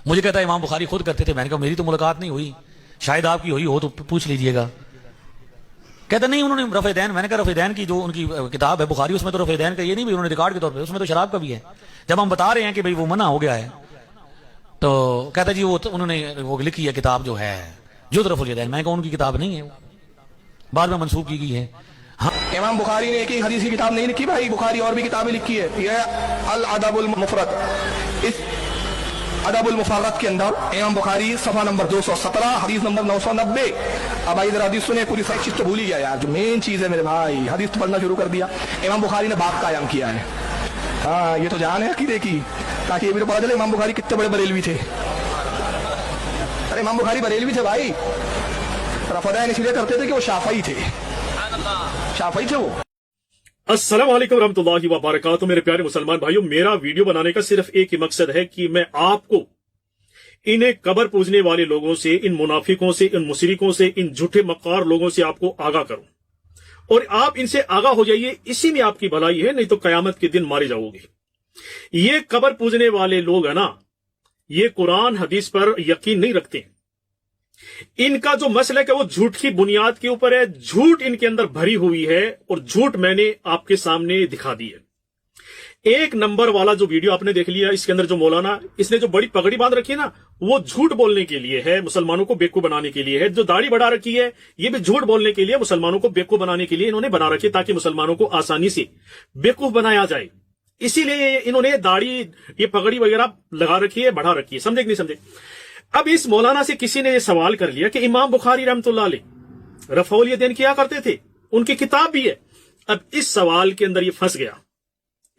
مجھے کہتا ہے امام بخاری خود کرتے تھے. میں نے کہا میری تو ملاقات نہیں ہوئی, شاید آپ کی ہوئی ہو تو پوچھ لیجئے گا. کہتا نہیں انہوں نے رفع دین. میں نے کہا رفع دین کی جو ان کی کتاب ہے بخاری, اس میں تو رفع دین کا یہ نہیں بھی انہوں نے ریکارڈ کے طور پہ, اس میں تو شراب کا بھی ہے. جب ہم بتا رہے ہیں کہ بھئی وہ منع ہو گیا ہے, تو کہتا جی وہ انہوں نے وہ لکھی ہے کتاب جو ہے جز رفع الیدین. میں نے کہا ان کی کتاب نہیں ہے, بعد میں منسوخ کی گئی ہے. امام بخاری نے ایک ہی حدیث کی کتاب نہیں لکھی بھائی, بخاری اور بھی کتابیں لکھی ہے. یہ الادب المفرد, اس ادب المفرد کے اندر امام بخاری صفحہ نمبر 217 حدیث نمبر 990. اب بھائی ادھر حدیث سنے, پوری ساری چیز تو بھول ہی گیا یار, جو مین چیز ہے میرے بھائی, حدیث تو پڑھنا شروع کر دیا. امام بخاری نے باب قائم کیا ہے. ہاں یہ تو جان ہے عقیدے کی, تاکہ یہ بھی تو پتا چلے امام بخاری کتنے بڑے بریلوی تھے. ارے امام بخاری بریلوی تھے بھائی, رفع دین اس لیے کرتے تھے کہ وہ شافعی تھے, شافعی تھے وہ. السلام علیکم ورحمۃ اللہ وبرکاتہ. میرے پیارے مسلمان بھائیوں, میرا ویڈیو بنانے کا صرف ایک ہی مقصد ہے کہ میں آپ کو انہیں قبر پوجنے والے لوگوں سے, ان منافقوں سے, ان مشرکوں سے, ان جھوٹے مکار لوگوں سے آپ کو آگاہ کروں, اور آپ ان سے آگاہ ہو جائیے. اسی میں آپ کی بھلائی ہے, نہیں تو قیامت کے دن مارے جاؤ گے. یہ قبر پوجنے والے لوگ ہیں نا, یہ قرآن حدیث پر یقین نہیں رکھتے. ان کا جو مسلک ہے وہ جھوٹ کی بنیاد کے اوپر ہے, جھوٹ ان کے اندر بھری ہوئی ہے, اور جھوٹ میں نے آپ کے سامنے دکھا دی ہے. ایک نمبر والا جو ویڈیو آپ نے دیکھ لیا, اس کے اندر جو مولانا اس نے جو بڑی پگڑی باندھ رکھی ہے نا, وہ جھوٹ بولنے کے لیے ہے, مسلمانوں کو بیوقوف بنانے کے لیے ہے. جو داڑھی بڑھا رکھی ہے یہ بھی جھوٹ بولنے کے لیے, مسلمانوں کو بیوقوف بنانے کے لیے انہوں نے بنا رکھی, تاکہ مسلمانوں کو آسانی سے بیوقوف بنایا جائے. اسی لیے انہوں نے داڑھی, یہ پگڑی وغیرہ لگا رکھی ہے, بڑھا رکھی ہے. سمجھے کہ نہیں سمجھے؟ اب اس مولانا سے کسی نے یہ سوال کر لیا کہ امام بخاری رحمۃ اللہ علیہ رفع الیدین کیا کرتے تھے, ان کی کتاب بھی ہے. اب اس سوال کے اندر یہ پھنس گیا,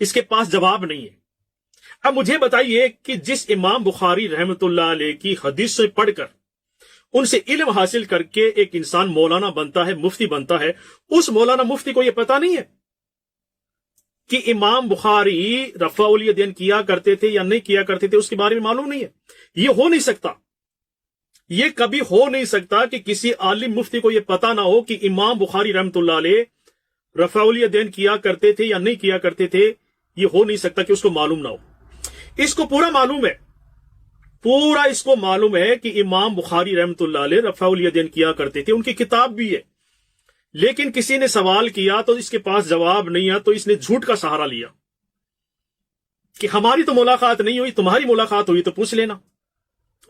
اس کے پاس جواب نہیں ہے. اب مجھے بتائیے کہ جس امام بخاری رحمۃ اللہ علیہ کی حدیث سے پڑھ کر, ان سے علم حاصل کر کے ایک انسان مولانا بنتا ہے, مفتی بنتا ہے, اس مولانا مفتی کو یہ پتا نہیں ہے کہ امام بخاری رفع الیدین کیا کرتے تھے یا نہیں کیا کرتے تھے, اس کے بارے میں معلوم نہیں ہے. یہ ہو نہیں سکتا, یہ کبھی ہو نہیں سکتا کہ کسی عالم مفتی کو یہ پتا نہ ہو کہ امام بخاری رحمۃ اللہ علیہ رفع الیدین کیا کرتے تھے یا نہیں کیا کرتے تھے. یہ ہو نہیں سکتا کہ اس کو معلوم نہ ہو. اس کو پورا معلوم ہے, پورا اس کو معلوم ہے کہ امام بخاری رحمۃ اللہ علیہ رفع الیدین کیا کرتے تھے, ان کی کتاب بھی ہے. لیکن کسی نے سوال کیا تو اس کے پاس جواب نہیں ہے, تو اس نے جھوٹ کا سہارا لیا کہ ہماری تو ملاقات نہیں ہوئی, تمہاری ملاقات ہوئی تو پوچھ لینا.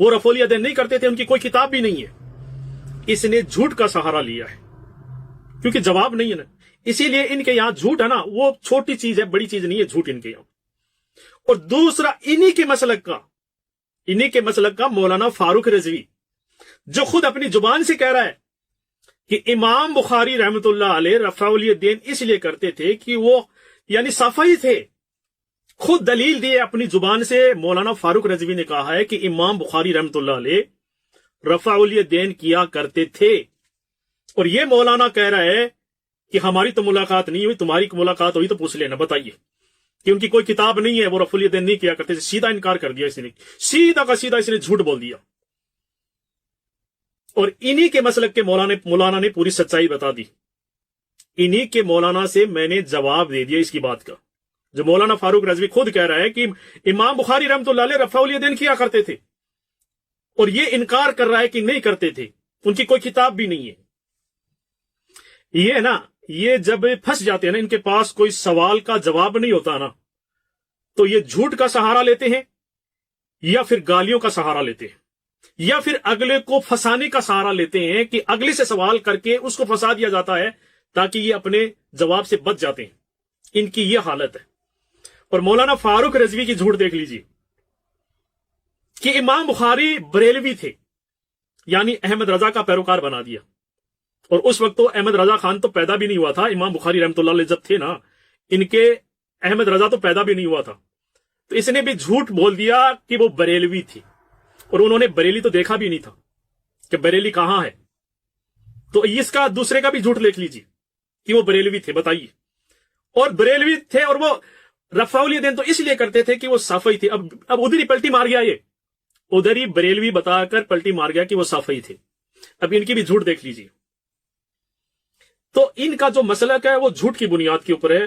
وہ رفع الیدین نہیں کرتے تھے, ان کی کوئی کتاب بھی نہیں ہے. اس نے جھوٹ کا سہارا لیا ہے, کیونکہ جواب نہیں ہے نا. اسی لیے ان کے یہاں جھوٹ ہے نا, وہ چھوٹی چیز ہے, بڑی چیز نہیں ہے جھوٹ ان کے یہاں. اور دوسرا انہی کے مسلک کا مولانا فاروق رضوی, جو خود اپنی زبان سے کہہ رہا ہے کہ امام بخاری رحمۃ اللہ علیہ رفع الیدین اس لیے کرتے تھے کہ وہ یعنی صفائی تھے. خود دلیل دیے اپنی زبان سے. مولانا فاروق رضوی نے کہا ہے کہ امام بخاری رحمۃ اللہ علیہ رفع الیدین کیا کرتے تھے, اور یہ مولانا کہہ رہا ہے کہ ہماری تو ملاقات نہیں ہوئی, تمہاری ملاقات ہوئی تو پوچھ لینا. بتائیے کہ ان کی کوئی کتاب نہیں ہے, وہ رفع الیدین نہیں کیا کرتے تھے. سیدھا انکار کر دیا اس نے, سیدھا کا سیدھا اس نے جھوٹ بول دیا. اور انہی کے مسلک کے مولانا نے پوری سچائی بتا دی. انہی کے مولانا سے میں نے جواب دے دیا اس کی بات کا, جو مولانا فاروق رضوی خود کہہ رہا ہے کہ امام بخاری رحمۃ اللہ علیہ رفع الیدین کیا کرتے تھے, اور یہ انکار کر رہا ہے کہ نہیں کرتے تھے, ان کی کوئی کتاب بھی نہیں ہے. یہ نا, یہ جب پھنس جاتے ہیں نا, ان کے پاس کوئی سوال کا جواب نہیں ہوتا نا, تو یہ جھوٹ کا سہارا لیتے ہیں, یا پھر گالیوں کا سہارا لیتے ہیں, یا پھر اگلے کو پھنسانے کا سہارا لیتے ہیں کہ اگلے سے سوال کر کے اس کو پھنسا دیا جاتا ہے تاکہ یہ اپنے جواب سے بچ جاتے ہیں. ان کی یہ حالت ہے. اور مولانا فاروق رضوی کی جھوٹ دیکھ لیجیے کہ امام بخاری بریلوی تھے, یعنی احمد رضا کا پیروکار بنا دیا. اور اس وقت تو احمد رضا خان تو پیدا بھی نہیں ہوا تھا. امام بخاری رحمۃ اللہ علیہ جب تھے نا, ان کے احمد رضا تو پیدا بھی نہیں ہوا تھا. تو اس نے بھی جھوٹ بول دیا کہ وہ بریلوی تھے, اور انہوں نے بریلی تو دیکھا بھی نہیں تھا کہ بریلی کہاں ہے. تو اس کا دوسرے کا بھی جھوٹ دیکھ لیجیے کہ وہ بریلوی تھے. بتائیے, اور بریلوی تھے, اور وہ رفع الیدین تو اس لیے کرتے تھے کہ وہ صافی تھے. اب ادھر ہی پلٹی مار گیا, یہ ادھر ہی بریلوی بتا کر پلٹی مار گیا کہ وہ صافی تھے. اب ان کی بھی جھوٹ دیکھ لیجیے. تو ان کا جو مسلک ہے وہ جھوٹ کی بنیاد کے اوپر ہے,